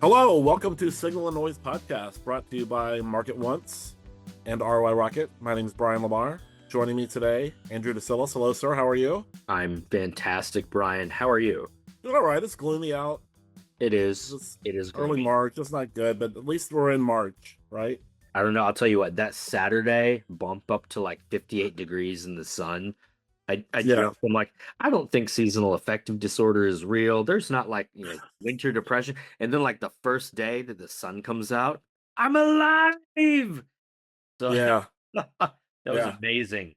Hello, welcome to Signal and Noise Podcast, brought to you by Market Once and ROI Rocket. My name is Brian Lamar. Joining me today, Andrew DeSillis. Hello, sir. How are you? I'm fantastic, Brian. How are you? Doing all right. It's gloomy out. It is. It's It is early gloomy. March. It's not good, but at least we're in March, right? I don't know. I'll tell you what, that Saturday bump up to like 58 degrees in the sun. I Yeah. joked. I'm like, I don't think seasonal affective disorder is real. There's not like, winter depression. And then like the first day that the sun comes out, I'm alive. So Yeah. that was Yeah. amazing.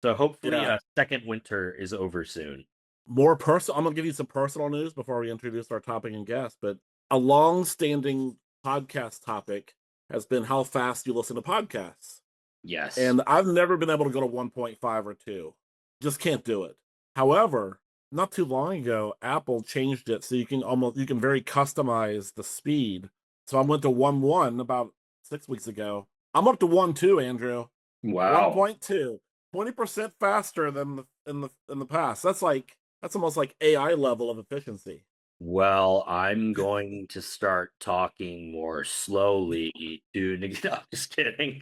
So hopefully Yeah. second winter is over soon. More personal. I'm going to give you some personal news before we introduce our topic and guest, but a long-standing podcast topic has been how fast you listen to podcasts. Yes. And I've never been able to go to 1.5 or 2. Just can't do it. However, not too long ago, Apple changed it so you can very customize the speed. So I went to 1.1 about 6 weeks ago. I'm up to 1.2, Andrew. Wow. 1.2. 20% faster than in the past. That's almost like AI level of efficiency. Well, I'm going to start talking more slowly to no, just kidding.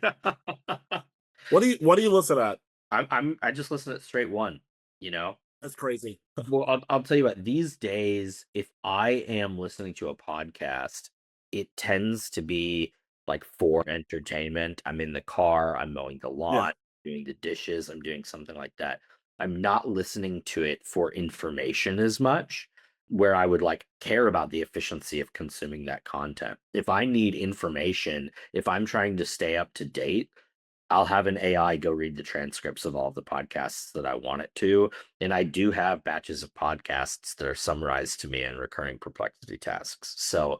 What do you listen at? I just listen to straight one, you know? That's crazy. Well, I'll tell you what, these days, if I am listening to a podcast, it tends to be like for entertainment. I'm in the car, I'm mowing the Yeah. lawn, doing the dishes, I'm doing something like that. I'm not listening to it for information as much, where I would like care about the efficiency of consuming that content. If I need information, if I'm trying to stay up to date, I'll have an AI go read the transcripts of all the podcasts that I want it to. And I do have batches of podcasts that are summarized to me in recurring perplexity tasks. So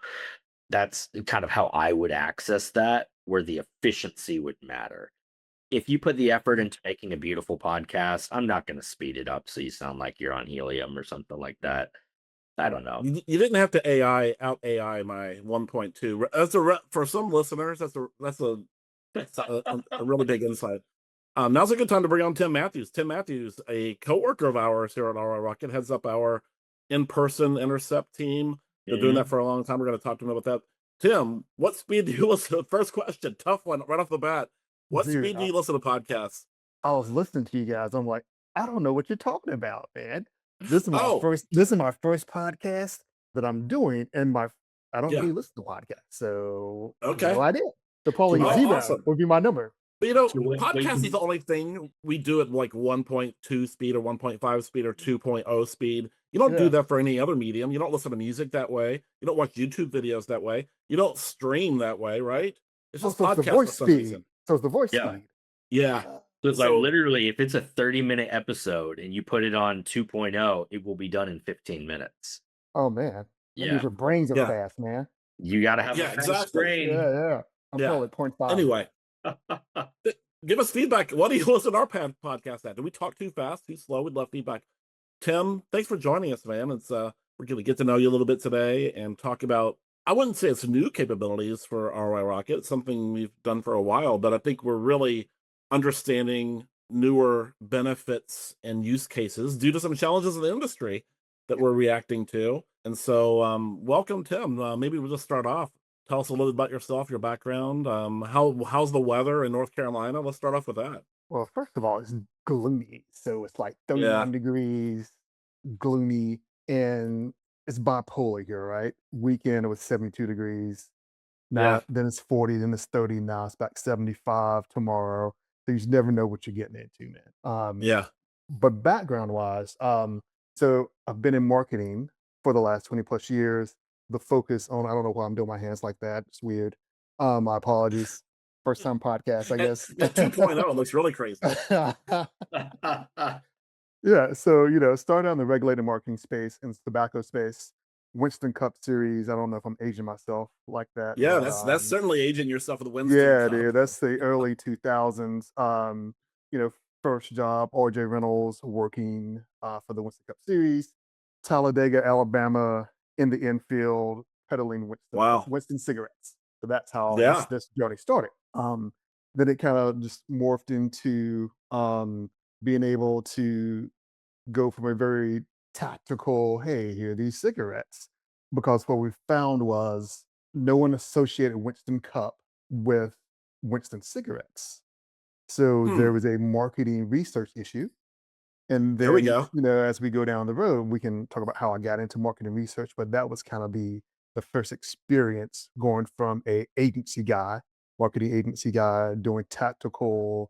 that's kind of how I would access that, where the efficiency would matter. If you put the effort into making a beautiful podcast, I'm not going to speed it up so you sound like you're on helium or something like that. I don't know. You didn't have to AI my 1.2. For some listeners, that's a really big insight. Now's a good time to bring on Tim Matthews. Tim Matthews, a coworker of ours here at ROI Rocket, heads up our in-person intercept team. They're doing that Mhm. for a long time. We're going to talk to him about that. Tim, what speed do you listen to? First question, tough one right off the bat. What Dude, speed do you listen to podcasts? I was listening to you guys. I'm like, I don't know what you're talking about, man. This is my Oh, first. This is my first podcast that I'm doing, and I don't yeah. really listen to podcasts, so no Okay. idea. So probably To Oh, zero awesome. would be my number. But what podcast is you the only thing we do at like 1.2 speed or 1.5 speed or 2.0 speed. You don't do Yeah. that for any other medium. You don't listen to music that way. You don't watch YouTube videos that way. You don't stream that way, right? It's Oh, just so it's the podcast for voice some speed. reason. So it's the voice yeah. speed. Yeah. So like So literally, if it's a 30-minute episode and you put it on 2.0, it will be done in 15 minutes. Oh man, that means Yeah. your brains are yeah. fast, man. You got to have a Yeah, fast exactly. brain. Yeah. I'm Yeah. probably 0.5. Anyway, give us feedback. What do you listen to our podcast at? Do we talk too fast, too slow? We'd love feedback. Tim, thanks for joining us, man. We're going to get to know you a little bit today and talk about, I wouldn't say it's new capabilities for ROI Rocket. It's something we've done for a while, but I think we're really understanding newer benefits and use cases due to some challenges in the industry that we're reacting to. And so, welcome, Tim. Maybe we'll just start off. Tell us a little bit about yourself, your background. How's the weather in North Carolina? Let's start off with that. Well, first of all, it's gloomy, so it's like Yeah, 39 degrees, gloomy, and it's bipolar here, right? Weekend it was 72 degrees. yeah, Now then it's 40, then it's 30. Now it's back 75 tomorrow. So you just never know what you're getting into, man. yeah. But background wise, so I've been in marketing for the last 20 plus years. The focus on I don't know why I'm doing my hands like that. It's weird. My apologies. First time podcast, I guess. At 2.0, it looks really crazy. Yeah, so started out in the regulated marketing space and tobacco space, Winston Cup Series. I don't know if I'm aging myself like that, Yeah, but that's certainly aging yourself with the Winston yeah, Cup. dude, that's the early 2000s. You know, first job, RJ Reynolds working for the Winston Cup Series, Talladega, Alabama, in the infield, peddling Wow. Winston cigarettes. So that's how this Yeah. this journey started. Then it kind of just morphed into being able to go from a very tactical, hey, here are these cigarettes. Because what we found was no one associated Winston Cup with Winston cigarettes. So Hmm. there was a marketing research issue. And There we then, go. as we go down the road, we can talk about how I got into marketing research, but that was kind of the first experience going from a agency guy, marketing agency guy doing tactical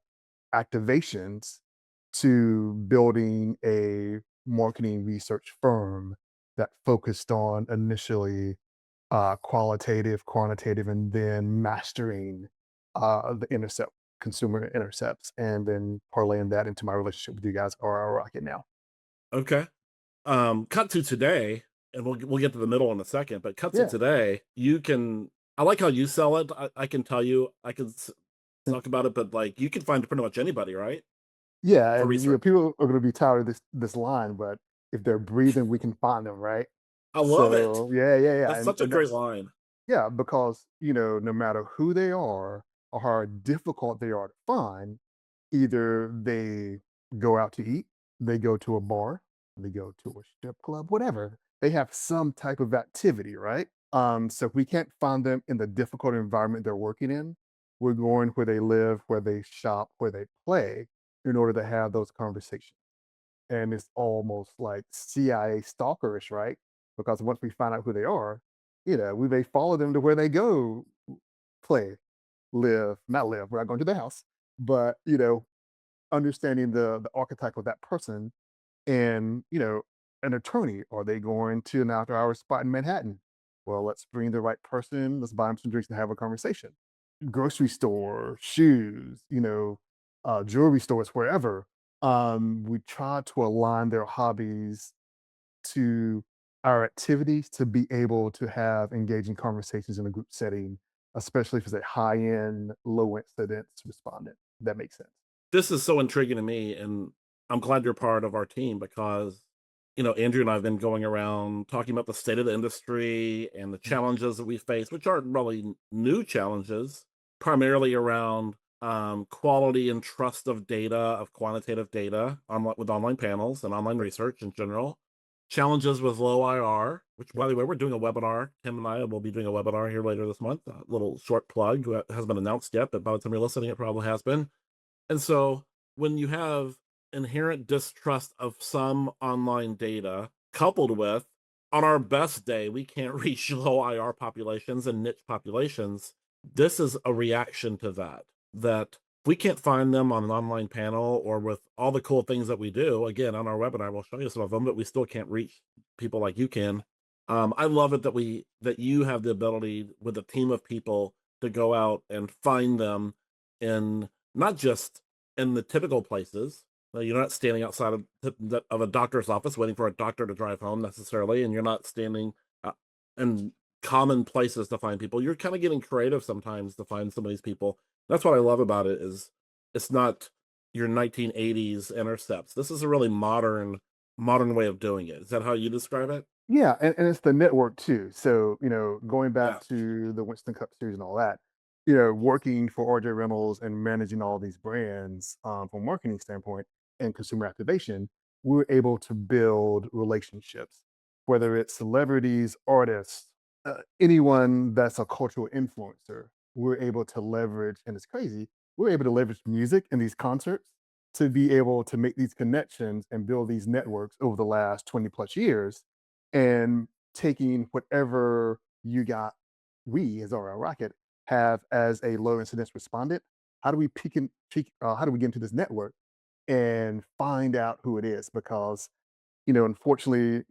activations to building a marketing research firm that focused on initially qualitative, quantitative, and then mastering the intercept, consumer intercepts, and then parlaying that into my relationship with you guys, ROI Rocket now. Okay. Cut to today, and we'll get to the middle in a second, but cut to Yeah. today, you can I like how you sell it. I can tell you, I can talk about it, but like you can find pretty much anybody, right? Yeah, For and research. people are gonna be tired of this line, but if they're breathing, we can find them, right? I love it. So yeah, That's such a and great that's line. yeah, because no matter who they are or how difficult they are to find, either they go out to eat, they go to a bar, they go to a strip club, whatever. They have some type of activity, right? So if we can't find them in the difficult environment they're working in, we're going where they live, where they shop, where they play, in order to have those conversations. And it's almost like CIA stalkerish, right? Because once we find out who they are, we may follow them to where they go, play, live, not live. We're not going to the house, but understanding the archetype of that person and an attorney. Are they going to an after hours spot in Manhattan? Well, let's bring the right person. Let's buy them some drinks and have a conversation. Grocery store, shoes, jewelry stores, wherever. We try to align their hobbies to our activities to be able to have engaging conversations in a group setting, especially if it's a high end, low incidence respondent. If that makes sense. This is so intriguing to me, and I'm glad you're part of our team because, Andrew and I have been going around talking about the state of the industry and the Mm. challenges that we face, which aren't really new challenges, primarily around quality and trust of data, of quantitative data with online panels and online Yep. research in general. Challenges with low IR, which, by Yep. the way, we're doing a webinar. Tim and I will be doing a webinar here later this month. A little short plug. Hasn't been announced yet, but by the time you're listening, it probably has been. And so when you have inherent distrust of some online data coupled with, on our best day, we can't reach low IR populations and niche populations. This is a reaction to that. That if we can't find them on an online panel or with all the cool things that we do, again, on our webinar, we'll show you some of them, but we still can't reach people like you can. I love it that you have the ability with a team of people to go out and find them in not just in the typical places. You're not standing outside of a doctor's office waiting for a doctor to drive home necessarily, and you're not standing in common places to find people. You're kind of getting creative sometimes to find some of these people. That's what I love about it is it's not your 1980s intercepts. This is a really modern way of doing it. Is that how you describe it? Yeah, and it's the network too. So, going back Yeah. to the Winston Cup Series and all that, working for RJ Reynolds and managing all these brands from a marketing standpoint and consumer activation, we were able to build relationships, whether it's celebrities, artists, anyone that's a cultural influencer. We're able to leverage, and it's crazy, we're able to leverage music in these concerts to be able to make these connections and build these networks over the last 20 plus years and taking whatever you got, we as our Rocket have as a low incidence respondent. How do we how do we get into this network and find out who it is? Because, unfortunately,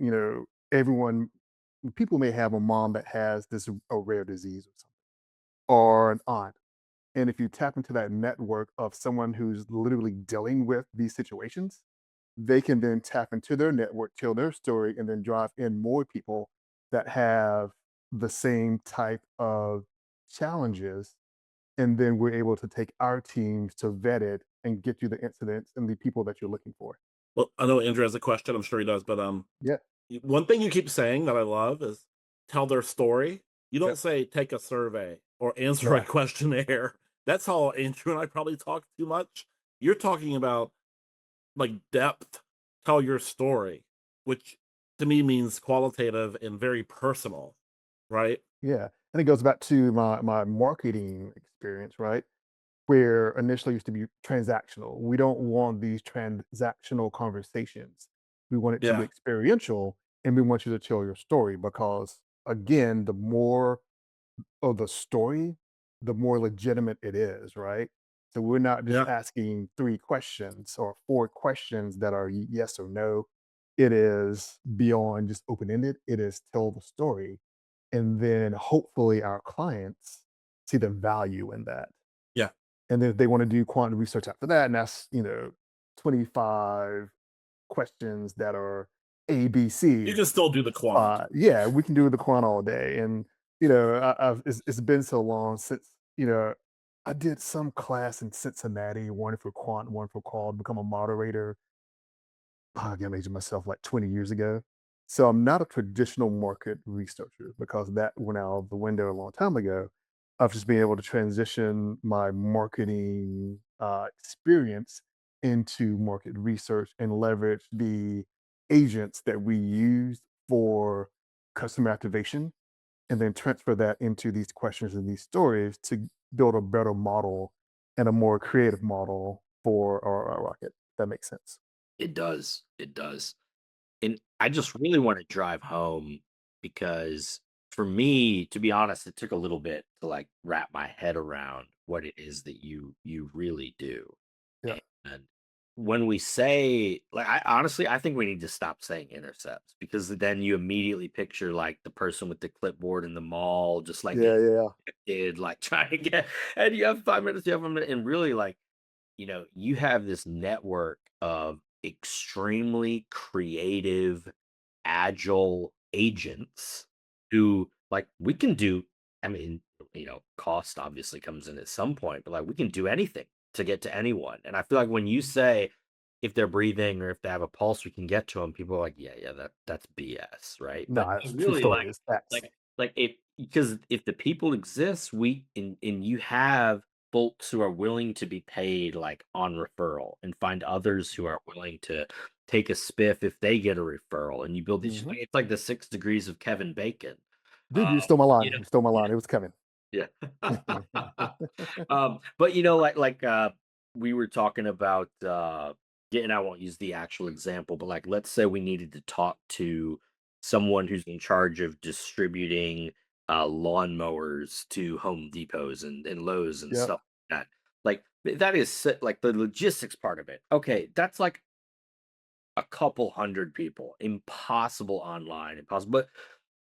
everyone, people may have a mom that has a rare disease or something, or an aunt. And if you tap into that network of someone who's literally dealing with these situations, they can then tap into their network, tell their story, and then drive in more people that have the same type of challenges. And then we're able to take our teams to vet it and get you the incidents and the people that you're looking for. Well, I know Andrew has a question. I'm sure he does, but Yeah. one thing you keep saying that I love is tell their story. You don't Yep. say take a survey or answer a Right. questionnaire. That's how Andrew and I probably talk too much. You're talking about like depth, tell your story, which to me means qualitative and very personal, right? Yeah. And it goes back to my marketing experience, right? Where initially used to be transactional. We don't want these transactional conversations. We want it to be Yeah. experiential, and we want you to tell your story because, again, the more of the story, the more legitimate it is, right? So we're not just Yeah. asking 3 questions or 4 questions that are yes or no. It is beyond just open-ended. It is tell the story, and then hopefully our clients see the value in that. Yeah. And then if they wanna do quantum research after that, and that's, 25 questions that are You ABC. can still do the quant. Yeah, we can do the quant all day, and, it's been so long since, I did some class in Cincinnati, one for quant, one for qual, become a moderator. I'm aging myself like 20 years ago. So I'm not a traditional market researcher because that went out of the window a long time ago. Of just being able to transition my marketing experience into market research and leverage the agents that we use for customer activation and then transfer that into these questions and these stories to build a better model and a more creative model for our rocket. That makes sense. It does. It does. And I just really want to drive home because for me, to be honest, it took a little bit to like wrap my head around what it is that you really do. Yeah. And when we say like I honestly I think we need to stop saying intercepts because then you immediately picture like the person with the clipboard in the mall just like Yeah, yeah, yeah. kid like trying to get and you have 5 minutes, you have a minute, and really like you have this network of extremely creative, agile agents who, like, we can do, I mean, cost obviously comes in at some point, but like we can do anything to get to anyone. And I feel like when you say if they're breathing or if they have a pulse, we can get to them, people are like, yeah, yeah, that's BS, right? But No, it's true really, story. It's facts. like if because if the people exist, and you have folks who are willing to be paid like on referral and find others who are willing to take a spiff if they get a referral and you build these Mhm. it's like the 6 degrees of Kevin Bacon. Dude, Um, you stole my you line. know, You stole my yeah, line. It was coming. yeah. But we were talking about and I won't use the actual example, but like let's say we needed to talk to someone who's in charge of distributing lawnmowers to Home Depots and Lowe's and Yep. stuff like that. Like that is like the logistics part of it. Okay, that's like a couple hundred people. Impossible online, impossible. But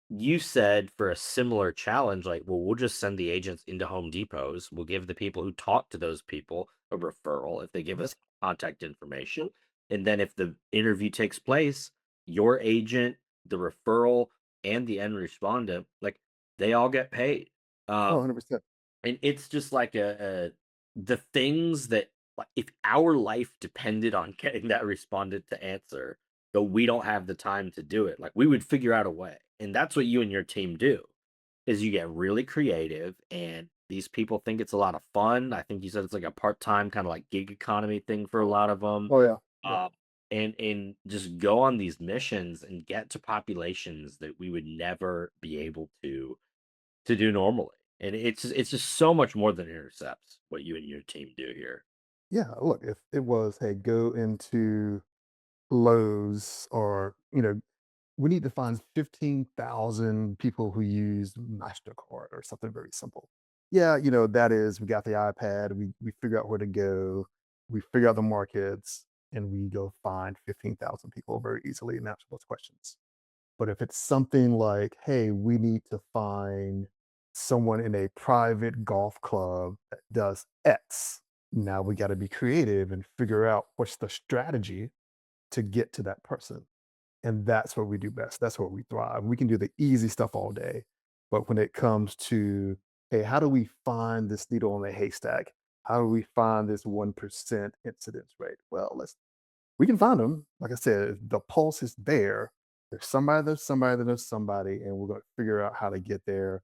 you said for a similar challenge, like, well, we'll just send the agents into Home Depots. We'll give the people who talk to those people a referral if they give us contact information. And then if the interview takes place, your agent, the referral, and the end respondent, like they all get paid. Oh, Um, 100%. and it's just like the things that like if our life depended on getting that respondent to answer, but we don't have the time to do it, like we would figure out a way. And that's what you and your team do is you get really creative and these people think it's a lot of fun. I think you said it's like a part-time kind of like gig economy thing for a lot of them. Oh, yeah. Yeah. Uh, and just go on these missions and get to populations that we would never be able to do normally. And it's just so much more than intercepts what you and your team do here. Yeah. Look, if it was, hey, go into Lowe's or, we need to find 15,000 people who use MasterCard or something very simple. Yeah, that is, we got the iPad, we figure out where to go, we figure out the markets, and we go find 15,000 people very easily and answer those questions. But if it's something like, hey, we need to find someone in a private golf club that does X, now we got to be creative and figure out what's the strategy to get to that person. And that's what we do best. That's where we thrive. We can do the easy stuff all day. But when it comes to, hey, how do we find this needle in the haystack? How do we find this 1% incidence rate? Well, we can find them. Like I said, if the pulse is there. There's somebody, that knows somebody, and we're going to figure out how to get there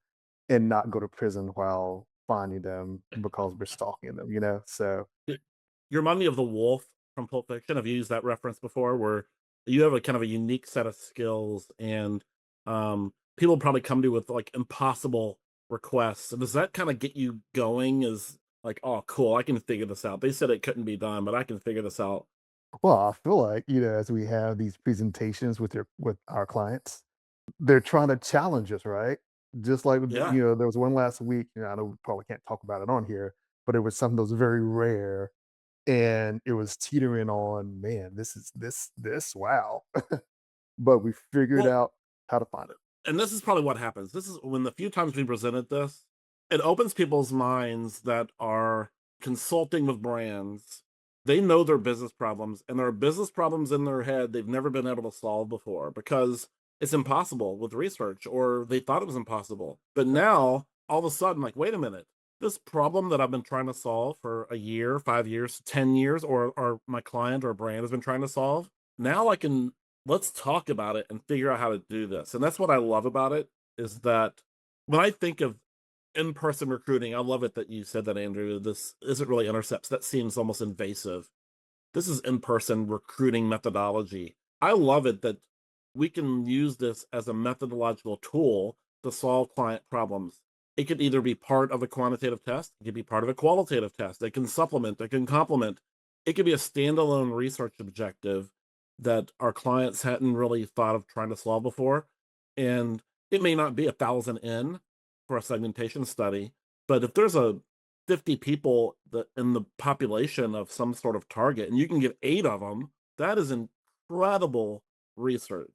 and not go to prison while finding them because we're stalking them. So, You remind me of the wolf from Pulp Fiction. I've used that reference before, where you have a kind of a unique set of skills, and people probably come to you with like impossible requests. And does that kind of get you going? Is like, oh, cool, I can figure this out. They said it couldn't be done, but I can figure this out. Well, I feel like, as we have these presentations with our clients, they're trying to challenge us, right? Just like, Yeah. there was one last week, I know we probably can't talk about it on here, but it was something that was very rare, and it was teetering on, man, this, wow. But we figured Well, out how to find it. and this is probably what happens. This is when the few times we presented this, it opens people's minds that are consulting with brands. They know their business problems, and there are business problems in their head they've never been able to solve before because it's impossible with research, or they thought it was impossible. But now, all of a sudden, like, wait a minute, this problem that I've been trying to solve for a year, 5 years, 10 years, or my client or brand has been trying to solve, now I can let's talk about it and figure out how to do this. And that's what I love about it is that when I think of in-person recruiting, I love it that you said that, Andrew. This isn't really intercepts. That seems almost invasive. This is in-person recruiting methodology. I love it that we can use this as a methodological tool to solve client problems. It could either be part of a quantitative test, it could be part of a qualitative test, it can supplement, it can complement, it could be a standalone research objective that our clients hadn't really thought of trying to solve before. And it may not be 1,000 in for a segmentation study, but if there's a 50 people that in the population of some sort of target, and you can get 8 of them, that is incredible research.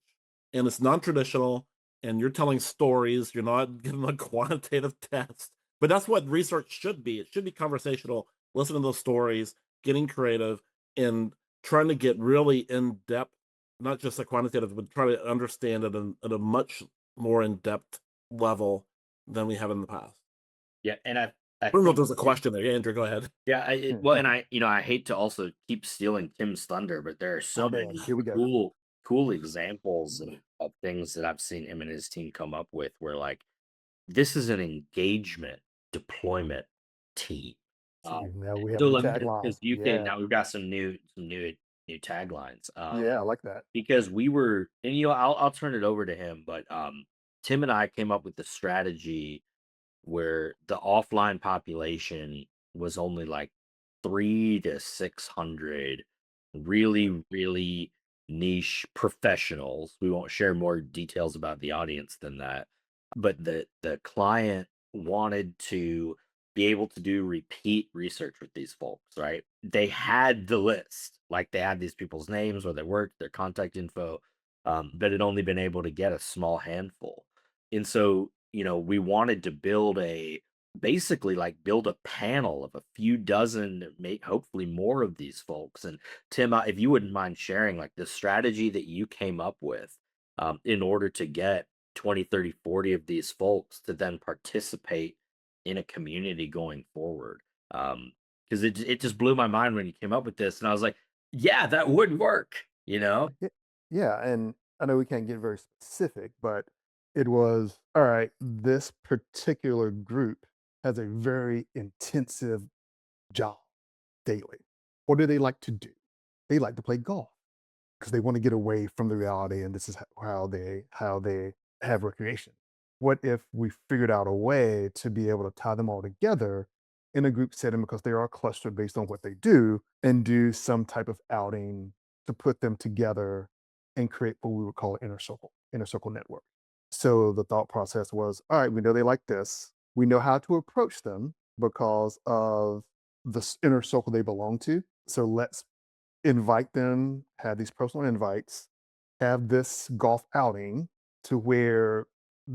And it's non-traditional, and you're telling stories, you're not giving a quantitative test. But that's what research should be. It should be conversational, listen to those stories, getting creative, and trying to get really in depth, not just a quantitative, but try to understand it at a much more in depth level than we have in the past. Yeah, and I I don't know if think there's a question there. Yeah, Andrew, go ahead. yeah, Yeah. well, and I hate to also keep stealing Tim's thunder, but there are Oh so man, many here we go. cool examples of things that I've seen him and his team come up with where like this is an engagement deployment team. See, Um, now we have so new let me because taglines. you can Yeah. now we've got some new taglines. Yeah, I like that. Because we were and I'll turn it over to him, but Tim and I came up with the strategy where the offline population was only like 3 to 600 really niche professionals. We won't share more details about the audience than that, but the client wanted to be able to do repeat research with these folks, right? They had the list, like they had these people's names, where they worked, their contact info, but had only been able to get a small handful. And so, we wanted to basically like build a panel of a few dozen, hopefully more of these folks. And Tim, if you wouldn't mind sharing like the strategy that you came up with in order to get 20, 30, 40 of these folks to then participate in a community going forward. Because it just blew my mind when you came up with this. And I was like, yeah, that would work. Yeah, yeah, and I know we can't get very specific, but it was all right. This particular group has a very intensive job daily. What do they like to do? They like to play golf because they want to get away from the reality, and this is how they have recreation. What if we figured out a way to be able to tie them all together in a group setting because they are clustered based on what they do, and do some type of outing to put them together and create what we would call an inner circle network. So the thought process was, all right, we know they like this. We know how to approach them because of the inner circle they belong to. So let's invite them, have these personal invites, have this golf outing to where,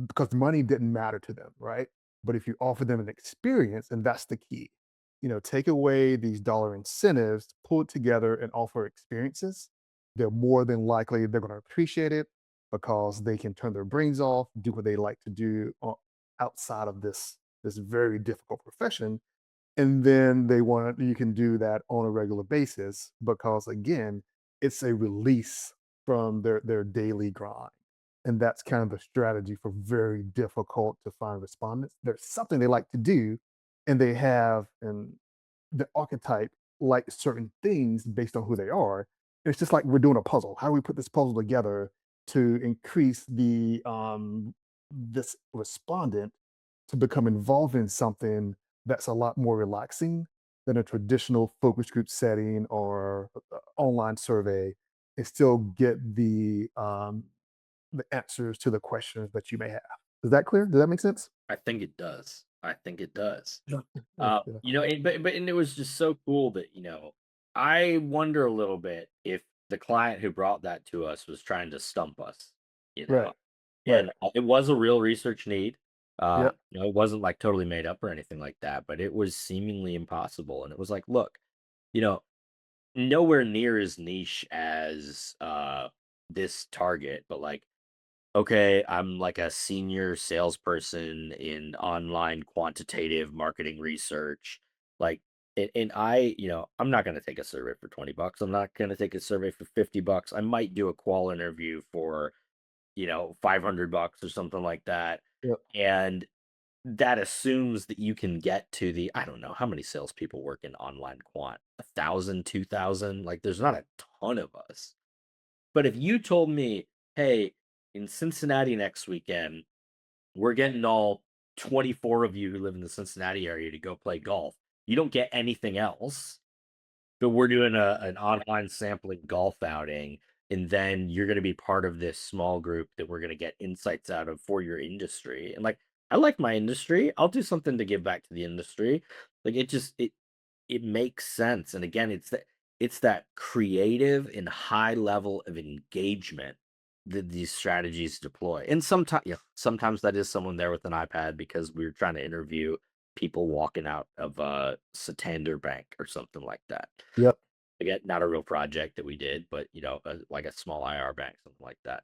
because money didn't matter to them, right? But if you offer them an experience, and that's the key, take away these dollar incentives, pull it together and offer experiences, they're more than likely they're going to appreciate it because they can turn their brains off, do what they like to do outside of this very difficult profession, and then you can do that on a regular basis because again, it's a release from their daily grind. And that's kind of the strategy for very difficult to find respondents. There's something they like to do, and they have and the archetype like certain things based on who they are. It's just like we're doing a puzzle. How do we put this puzzle together to increase the this respondent to become involved in something that's a lot more relaxing than a traditional focus group setting or online survey, and still get the answers to the questions that you may have. Is that clear? Does that make sense? I think it does. I think it does. Yeah. Yeah. And it was just so cool that, I wonder a little bit if the client who brought that to us was trying to stump us, you know. Right. Right. And it was a real research need. Yep. It wasn't like totally made up or anything like that, but it was seemingly impossible. And it was like, look, you know, nowhere near as niche as this target, but like, okay, I'm like a senior salesperson in online quantitative marketing research. Like, and I'm not going to take a survey for $20. I'm not going to take a survey for $50. I might do a qual interview for, $500 or something like that. Yep. And that assumes that you can get to I don't know how many salespeople work in online quant, 1,000, 2,000. Like, there's not a ton of us. But if you told me, hey, in Cincinnati next weekend, we're getting all 24 of you who live in the Cincinnati area to go play golf. You don't get anything else, but we're doing an online sampling golf outing. And then you're going to be part of this small group that we're going to get insights out of for your industry. And like, I like my industry. I'll do something to give back to the industry. Like, it makes sense. And again, it's that creative and high level of engagement that these strategies deploy. And sometimes that is someone there with an iPad because we were trying to interview people walking out of Santander Bank or something like that. Yep. Again, not a real project that we did, but like a small IR bank, something like that.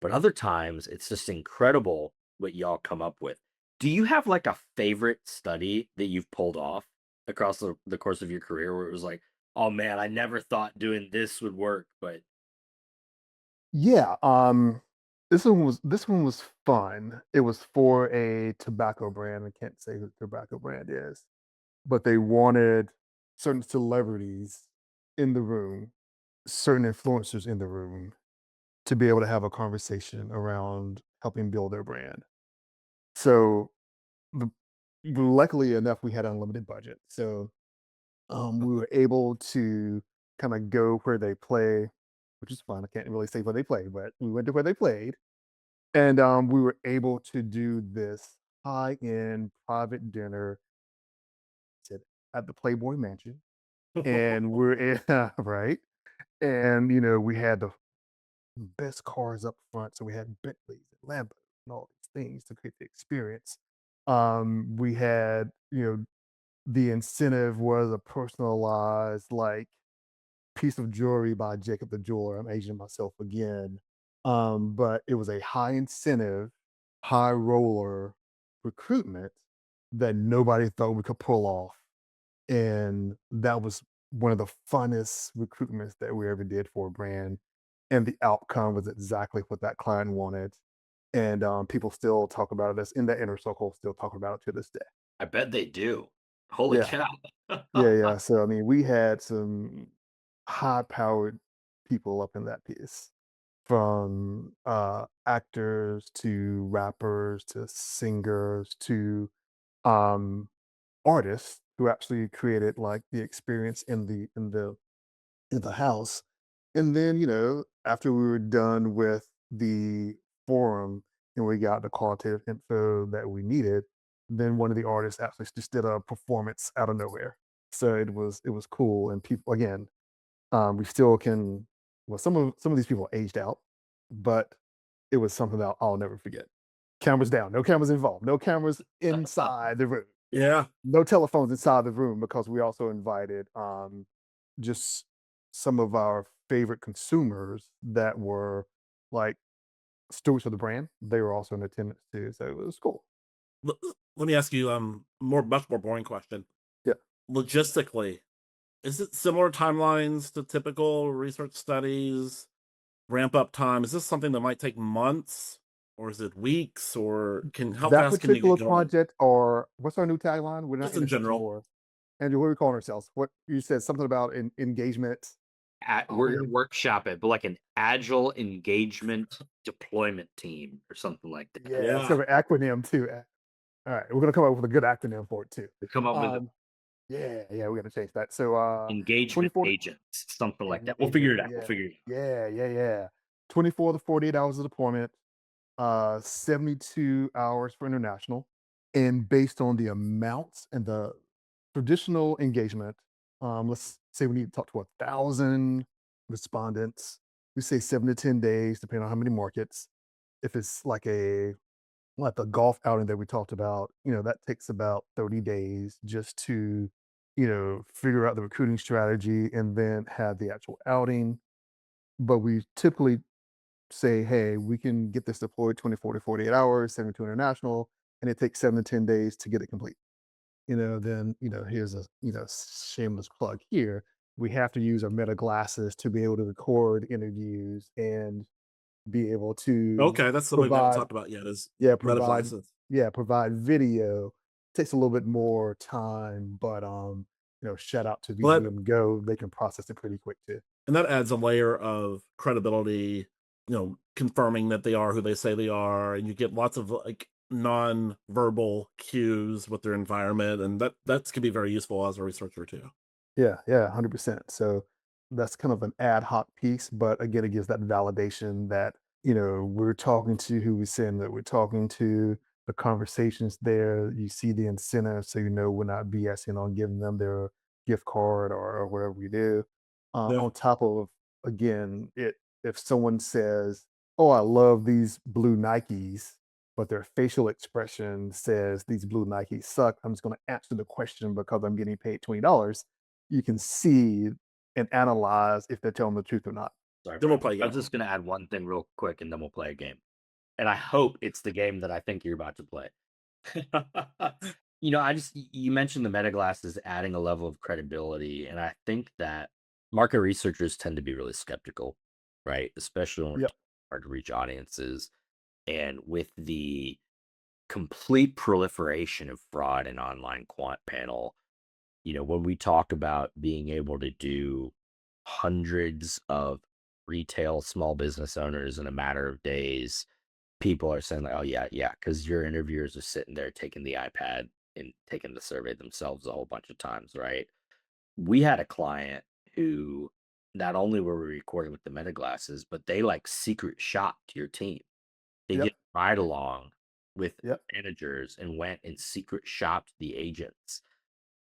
But other times, it's just incredible what y'all come up with. Do you have like a favorite study that you've pulled off across the course of your career where it was like, oh man, I never thought doing this would work, but Yeah. This one was fun. It was for a tobacco brand. I can't say who the tobacco brand is, but they wanted certain celebrities in the room, certain influencers in the room to be able to have a conversation around helping build their brand. So the, luckily enough, we had unlimited budget. So we were able to kind of go where they play, which is fun. I can't really say where they play, but we went to where they played. And we were able to do this high-end private dinner at the Playboy Mansion. And we're in, right. And we had the best cars up front. So we had Bentleys and Lambos and all these things to create the experience. We had, the incentive was a personalized like piece of jewelry by Jacob the Jeweler. I'm aging myself again. But it was a high incentive, high roller recruitment that nobody thought we could pull off. And that was one of the funnest recruitments that we ever did for a brand. And the outcome was exactly what that client wanted. And people still talk about it as in the inner circle, still talk about it to this day. I bet they do. Holy Yeah. cow. Yeah. Yeah. So, I mean, we had some high powered people up in that piece from actors to rappers to singers to um, artists who actually created like the experience in the house. And then, after we were done with the forum and we got the qualitative info that we needed, then one of the artists actually just did a performance out of nowhere. So it was cool. And people again, we still can well, some of these people aged out, but it was something that I'll never forget. Cameras down, no cameras involved, no cameras inside the room, Yeah. no telephones inside the room because we also invited just some of our favorite consumers that were like stewards of the brand. They were also in attendance too, so it was cool. Let me ask you much more boring question. Yeah. Logistically, is it similar timelines to typical research studies? Ramp up time? Is this something that might take months, or is it weeks, or how That fast can you get particular going? project, or what's our new tagline? We're not Just in innocent general. anymore. Andrew, what are we calling ourselves? What you said something about engagement. We're Oh, gonna workshop it, but like an agile engagement deployment team or something like that. yeah, it's got Yeah. an acronym too. All right, we're gonna come up with a good acronym for it too. We come up with Um, yeah, we're gonna change that. So engagement 24 agents, something like that. We'll figure engagement, it out. We'll figure it out. yeah. 24 to 48 hours of deployment, 72 hours for international. And based on the amounts and the traditional engagement, let's say we need to talk to 1,000 respondents. We say 7 to 10 days, depending on how many markets. If it's like the golf outing that we talked about, that takes about 30 days just to, figure out the recruiting strategy and then have the actual outing. But we typically say, hey, we can get this deployed 24 to 48 hours, 72 international, and it takes 7 to 10 days to get it complete. Then, here's a, shameless plug here. We have to use our meta glasses to be able to record interviews and be able to Okay, that's something we haven't provide talked about yet. Is yeah, meta provide glasses. provide video. Takes a little bit more time, but shout out to Well, that VGM Go. They can process it pretty quick too. and that adds a layer of credibility. Confirming that they are who they say they are, and you get lots of like non-verbal cues with their environment, and that's can be very useful as a researcher too. Yeah, 100%. So that's kind of an ad hoc piece, but again, it gives that validation that, we're talking to who we saying that we're talking to, the conversations there, you see the incentive, so we're not BSing on giving them their gift card or whatever we do. Yeah. On top of, again, if someone says, "Oh, I love these blue Nikes," but their facial expression says these blue Nikes suck, I'm just going to answer the question because I'm getting paid $20. You can see and analyze if they're telling the truth or not. Sorry, Then we'll Brian. play a I was game. just gonna add one thing real quick, and then we'll play a game. And I hope it's the game that I think you're about to play. You mentioned the meta glasses adding a level of credibility, and I think that market researchers tend to be really skeptical, right? Especially when we're Yep. talking hard to reach audiences, and with the complete proliferation of fraud and online quant panel, when we talk about being able to do hundreds of retail small business owners in a matter of days, people are saying like, oh yeah, because your interviewers are sitting there taking the iPad and taking the survey themselves a whole bunch of times, right? We had a client who not only were we recording with the meta glasses, but they like secret shopped your team. They Yep. did ride along with Yep. managers and went and secret shopped the agents.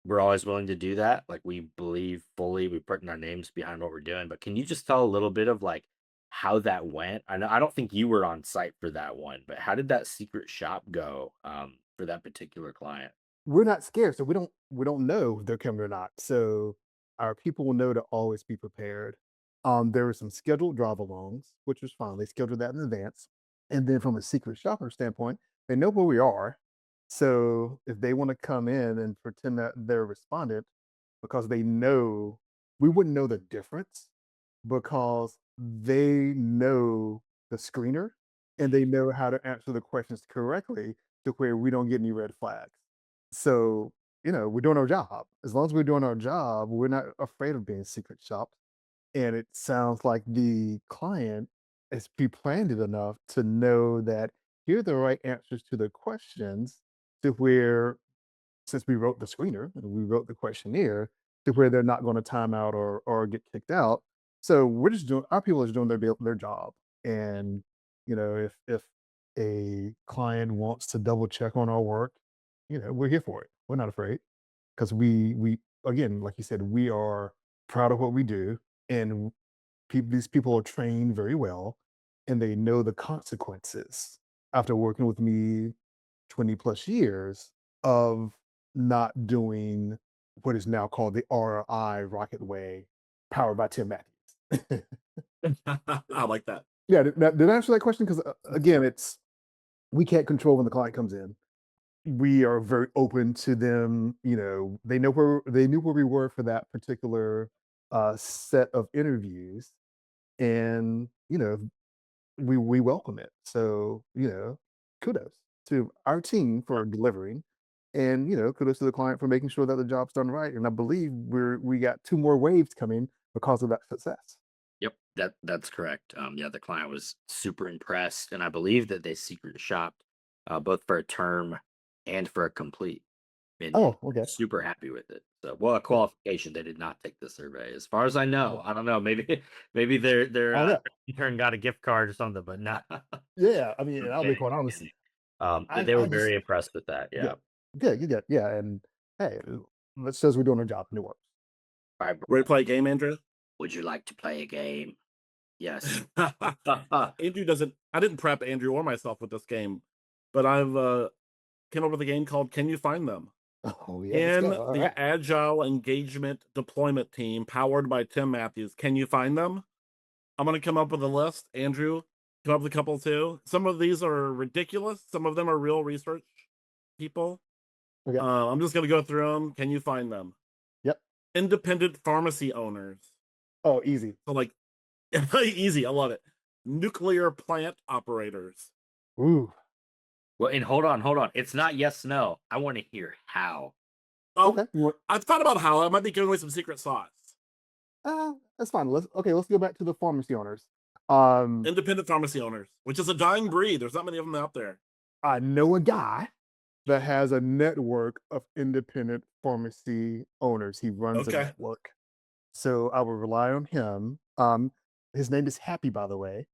We're always willing to do that. Like we believe fully, we put our names behind what we're doing. But can you just tell a little bit of like how that went? I don't think you were on site for that one, but how did that secret shop go for that particular client? We're not scared, so we don't know if they're coming or not. So our people will know to always be prepared. There were some scheduled drive-alongs, which was fine. They scheduled that in advance. And then from a secret shopper standpoint, they know where we are. So if they want to come in and pretend that they're a respondent, because they know we wouldn't know the difference because they know the screener and they know how to answer the questions correctly to where we don't get any red flags. So, we're doing our job. As long as we're doing our job, we're not afraid of being secret shopped. And it sounds like the client is pre-planned it enough to know that here are the right answers to the questions to where since we wrote the screener and we wrote the questionnaire to where they're not going to time out or get kicked out. So we're just doing our people are just doing their job. And if a client wants to double check on our work, we're here for it. We're not afraid because we again, like you said, we are proud of what we do, and these people are trained very well, and they know the consequences after working with me 20 plus years of not doing what is now called the ROI Rocket Way, powered by Tim Matthews. I like that. Yeah, did I answer that question? Because again, it's we can't control when the client comes in. We are very open to them. They knew where we were for that particular set of interviews, and we welcome it. So, kudos to our team for delivering, and kudos to the client for making sure that the job's done right. And I believe we got two more waves coming because of that success. Yep, that's correct. Yeah, the client was super impressed, and I believe that they secret shopped both for a term and for a complete. And Oh, okay. super happy with it. So, well, a qualification. They did not take the survey, as far as I know. I don't know. Maybe maybe their Oh yeah, Intern got a gift card or something, but not. yeah. I mean, I'll be kidding, quite honest. kidding. I They were I just very impressed with that. yeah, Yeah. good, you good, yeah. And hey, that says we're doing our job and it works. All right, Ready to play a game, Andrew? would you like to play a game? Yes. Andrew doesn't. I didn't prep Andrew or myself with this game, but I've came up with a game called "Can You Find Them?" Oh yeah, let's In go. All the right. Agile Engagement Deployment Team, powered by Tim Matthews. Can you find them? I'm going to come up with a list. Andrew, come up with a couple too. Some of these are ridiculous. Some of them are real research people. Okay. I'm just going to go through them. Can you find them? Yep. Independent pharmacy owners. Oh, easy. So like, easy. I love it. Nuclear plant operators. Ooh. Well, and hold on. It's not yes, no. I want to hear how. Oh, Okay. You want, I've thought about how I might be giving away some secret sauce. that's fine. Let's go back to the pharmacy owners. Independent pharmacy owners, which is a dying breed. There's not many of them out there. I know a guy that has a network of independent pharmacy owners. He runs a Okay. network. So I will rely on him. His name is Happy, by the way.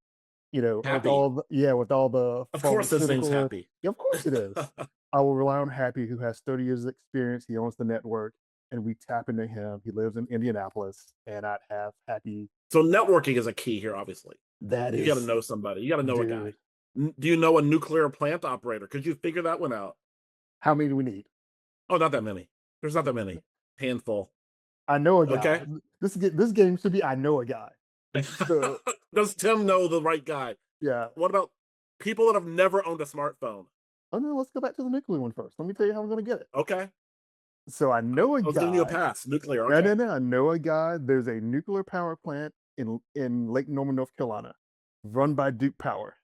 You know, with Happy. all the Of course, his name's pharmaceutical. Happy. Yeah, of course it is. I will rely on Happy, who has 30 years of experience. He owns the network, and we tap into him. He lives in Indianapolis, and I'd have Happy. So networking is a key here, obviously. That You got to know somebody. You got to know a guy. Do you know a nuclear plant operator? Could you figure that one out? How many do we need? Oh, not that many. There's not that many. Handful. I know a guy. Okay. This game should be I know a guy. So Does Tim know the right guy? yeah. What about people that have never owned a smartphone? Oh no, let's go back to the nuclear one first. Let me tell you how I'm gonna get it. Okay. So I know a I was guy. giving you a pass. Nuclear. No, Okay. no, no. I know a guy. There's a nuclear power plant in Lake Norman, North Carolina, run by Duke Power.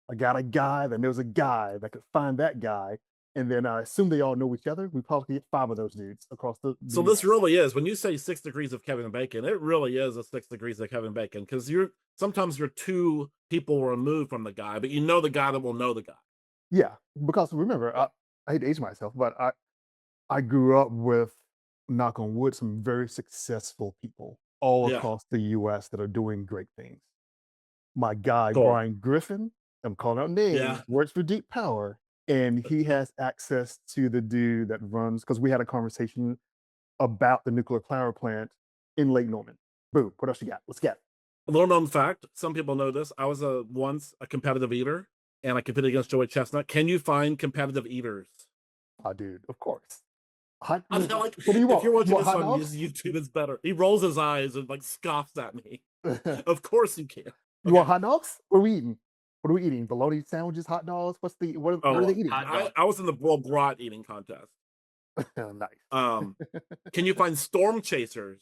I got a guy that knows a guy that could find that guy, and then I assume they all know each other. We probably get 5 of those dudes across the. So US. this really is, when you say 6 degrees of Kevin Bacon, it really is a 6 degrees of Kevin Bacon, because sometimes you're 2 people removed from the guy, but you know the guy that will know the guy. Yeah, because remember, I hate to age myself, but I grew up with, knock on wood, some very successful people all Yeah. across the US that are doing great things. My guy, Cool. Brian Griffin, I'm calling out names, Yeah. works for Deep Power, and he has access to the dude that runs, because we had a conversation about the nuclear power plant in Lake Norman. Boom. What else you got? Let's get it. A little known fact, some people know this. I was once a competitive eater, and I competed against Joey Chestnut. Can you find competitive eaters? Oh, dude, of course. Hot, I'm what like, do you want? if you're watching You want this hot on dogs? YouTube, it's better. He rolls his eyes and like scoffs at me. Of course you can. You want hot dogs? What are we eating? What are we eating? Bologna sandwiches, hot dogs? What are they eating? I was in the world brat eating contest. Nice. Can you find storm chasers?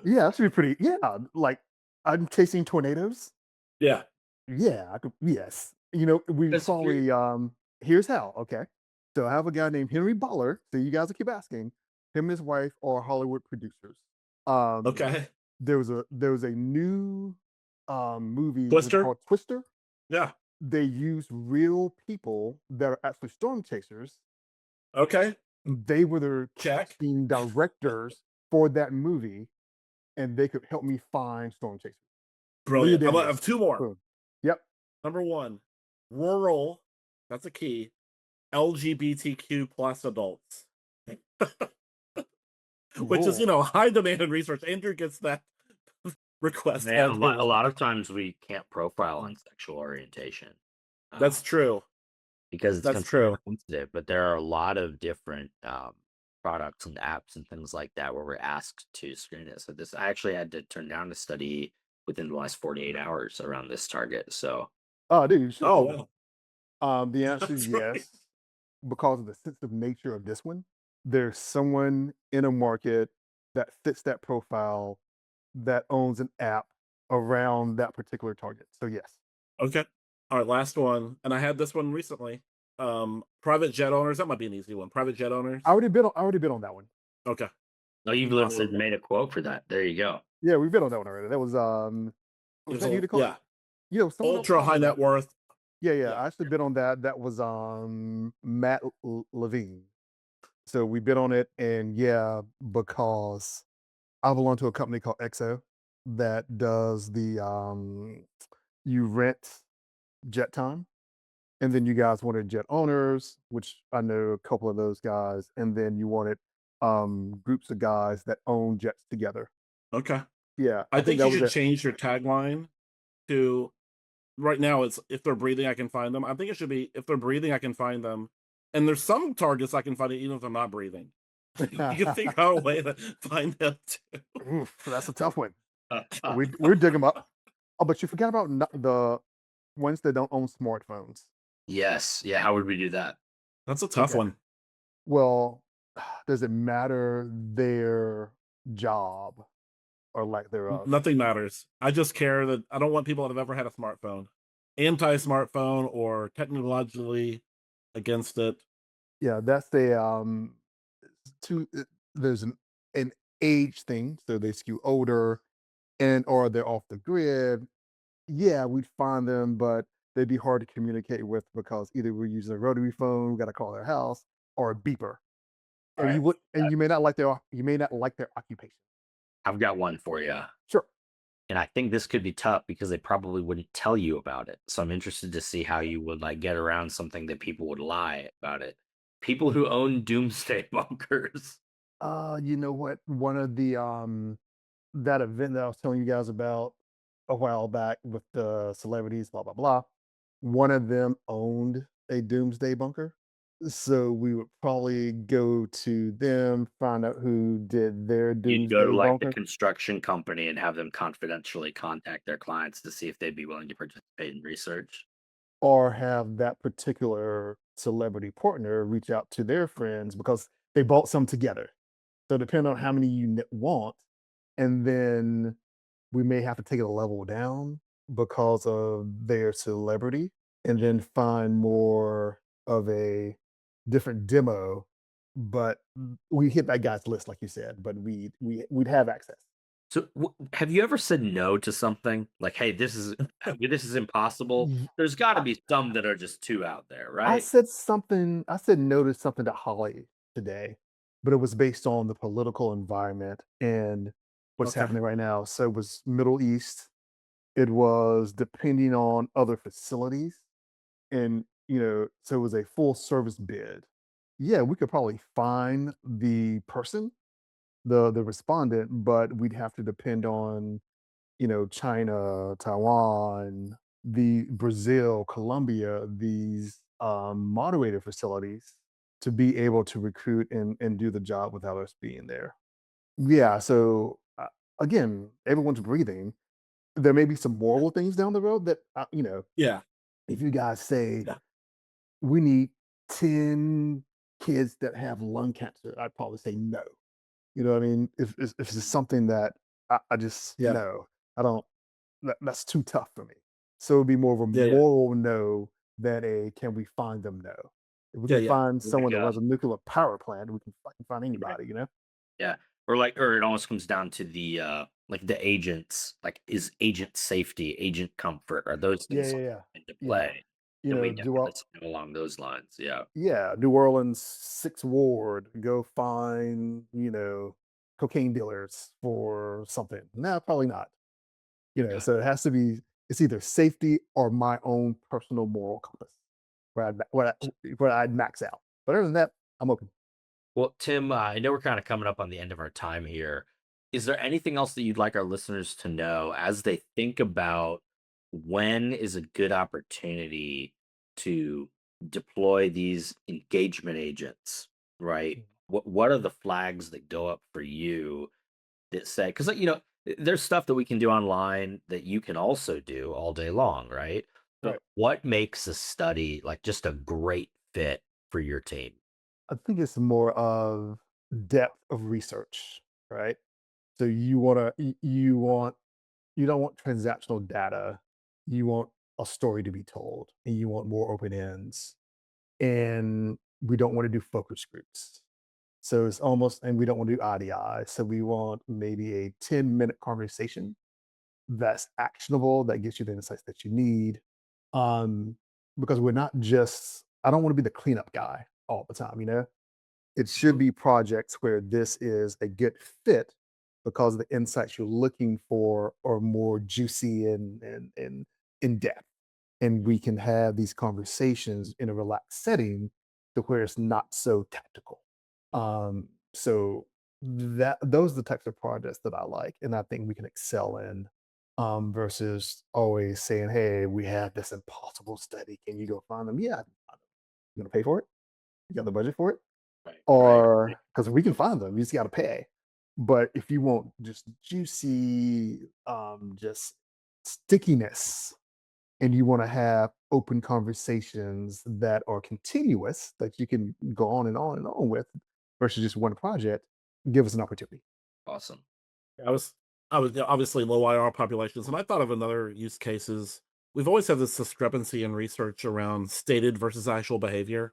Yeah, that should be pretty. Yeah, like I'm chasing tornadoes. Yeah. Yeah, I could. Yes, you know we That's probably. Here's how. Okay, so I have a guy named Henry Butler. So you guys will keep asking. Him and his wife are Hollywood producers. Okay. There was a new movie Twister? called Twister. Yeah. They used real people that are actually storm chasers. Okay. They were the Check. casting directors for that movie, and they could help me find storm chasers. Brilliant. I Leah have 2 more. Boom. Yep. Number 1, rural. That's a key. LGBTQ plus adults. Which is, high demand in research. Andrew gets that request. Man, all a day. lot of times we can't profile on sexual orientation. That's true. Because it's That's true. sensitive, but there are a lot of different products and apps and things like that where we're asked to screen it. So I actually had to turn down a study within the last 48 hours around this target. So Oh, dude. You should. Oh, wow. The answer is That's right. yes, because of the sensitive nature of this one. There's someone in a market that fits that profile that owns an app around that particular target. So yes. Okay. All right, last one. And I had this one recently. Private jet owners. That might be an easy one. Private jet owners. I already bid on that one. Okay. no, you've literally made a quote for that. There you go. Yeah, we bid on that one already. That was was that you to call? Yeah. You know, someone else Ultra called high me net that. worth. Yeah, yeah. Yeah. I actually bid on that. That was Matt Levine. So we bid on it, and yeah, because I belong to a company called EXO that does the you rent jet time, and then you guys wanted jet owners, which I know a couple of those guys, and then you wanted groups of guys that own jets together. Okay. Yeah, I I think think that you was should it. change your tagline to right now it's if they're breathing, I can find them. I think it should be if they're breathing, I can find them. And there's some targets I can find it even if they're not breathing. You can figure out a way to find them too. Oof, that's a tough one. We dig them up. Oh, but you forgot about the ones that don't own smartphones. Yes. Yeah. How would we do that? That's a tough Okay. one. Well, does it matter their job or lack thereof? Nothing matters. I just care that I don't want people that have ever had a smartphone, anti-smartphone or technologically against it. Yeah, that's the two. There's an age thing, so they skew older and or they're off the grid. Yeah, we'd find them, but they'd be hard to communicate with because either we're using a rotary phone, we got to call their house, or a beeper, All and right. you may not like their occupation. I've got one for you. Sure. And I think this could be tough because they probably wouldn't tell you about it. So I'm interested to see how you would like get around something that people would lie about it. People who own doomsday bunkers. You know what? One of the that event that I was telling you guys about a while back with the celebrities, blah blah blah. One of them owned a doomsday bunker. So we would probably go to them, find out who did their You'd go to doomsday like the bunker, construction company and have them confidentially contact their clients to see if they'd be willing to participate in research. or have that particular celebrity partner reach out to their friends because they bought some together. So depending on how many you want, and then we may have to take it a level down because of their celebrity, and then find more of a different demo. But we hit that guy's list, like you said, but we'd have access. So have you ever said no to something like, "Hey, this is impossible"? Y- There's got to I, be some that are just too out there, I right? said something. I said no to something to Holly today, but it was based on the political environment and what's Okay. happening right now. So it was Middle East. It was depending on other facilities, and so it was a full service bid. Yeah, we could probably find the person, the respondent, but we'd have to depend on China, Taiwan, the Brazil, Colombia, these moderator facilities to be able to recruit and do the job without us being there. Yeah, so again, everyone's breathing. There may be some moral things down the road that Yeah. if you guys say Yeah. we need 10 kids that have lung cancer, I'd probably say no. You know what I mean? If it's something that I just Yeah. no, I don't. That's too tough for me. So it'd be more of a Yeah. Yeah. moral no than a can we find them no. If we Yeah. can Yeah. find someone Like, that runs a nuclear power plant, we can fucking find right. anybody. Yeah. Or it almost comes down to the like the agents, like is agent safety, agent comfort, are those Yeah, things yeah, yeah, into yeah. play? And we Do definitely see along those lines. Yeah. yeah, New Orleans Sixth Ward, go find cocaine dealers for something. No, probably not. Yeah. So it has to be. It's either safety or my own personal moral compass where I'd max out. But other than that, I'm open. Well, Tim, I know we're kind of coming up on the end of our time here. Is there anything else that you'd like our listeners to know as they think about when is a good opportunity to deploy these engagement agents, right? What are the flags that go up for you that say, because there's stuff that we can do online that you can also do all day long, right? But Right. what makes a study like just a great fit for your team? I think it's more of depth of research, right? So you don't want transactional data. You want a story to be told, and you want more open ends. And we don't want to do focus groups. So it's almost, and we don't want to do IDI. So we want maybe a 10-minute conversation that's actionable, that gets you the insights that you need. Um, because we're not just, I don't want to be the cleanup guy all the time, you know? It should be projects where this is a good fit because the insights you're looking for are more juicy and in depth. And we can have these conversations in a relaxed setting to where it's not so tactical. So that those are the types of projects that I like, and I think we can excel in, versus always saying, "Hey, we have this impossible study. Can you go find them?" Yeah, you gonna pay for it? You got the budget for it? Right. Or because we can find them, you just got to pay. But if you want just juicy, just stickiness, and you want to have open conversations that are continuous, that you can go on and on and on with, versus just one project, give us an opportunity. Awesome. I was obviously low IR populations, and I thought of another use cases. We've always had this discrepancy in research around stated versus actual behavior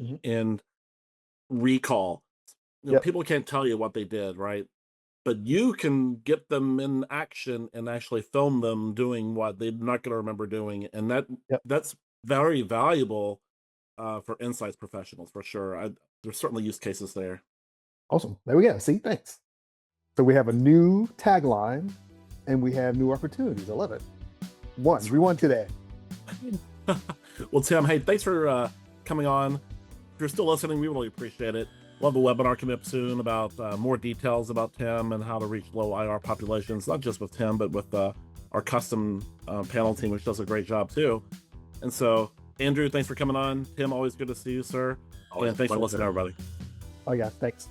Mhm. and recall. Yep. People can't tell you what they did, right? But you can get them in action and actually film them doing what they're not going to remember doing, and Yep. that's very valuable for insights professionals for sure. There's certainly use cases there. Awesome. There we go. See, thanks. So we have a new tagline and we have new opportunities. I love it. We won today. Well, Tim, hey, thanks for coming on. If you're still listening, we really appreciate it. We'll have a webinar coming up soon about more details about Tim and how to reach low IR populations, not just with Tim, but with our custom panel team, which does a great job too. And so, Andrew, thanks for coming on. Tim, always good to see you, sir. Always And thanks for a listening, pleasure. everybody. Oh, yeah. Thanks.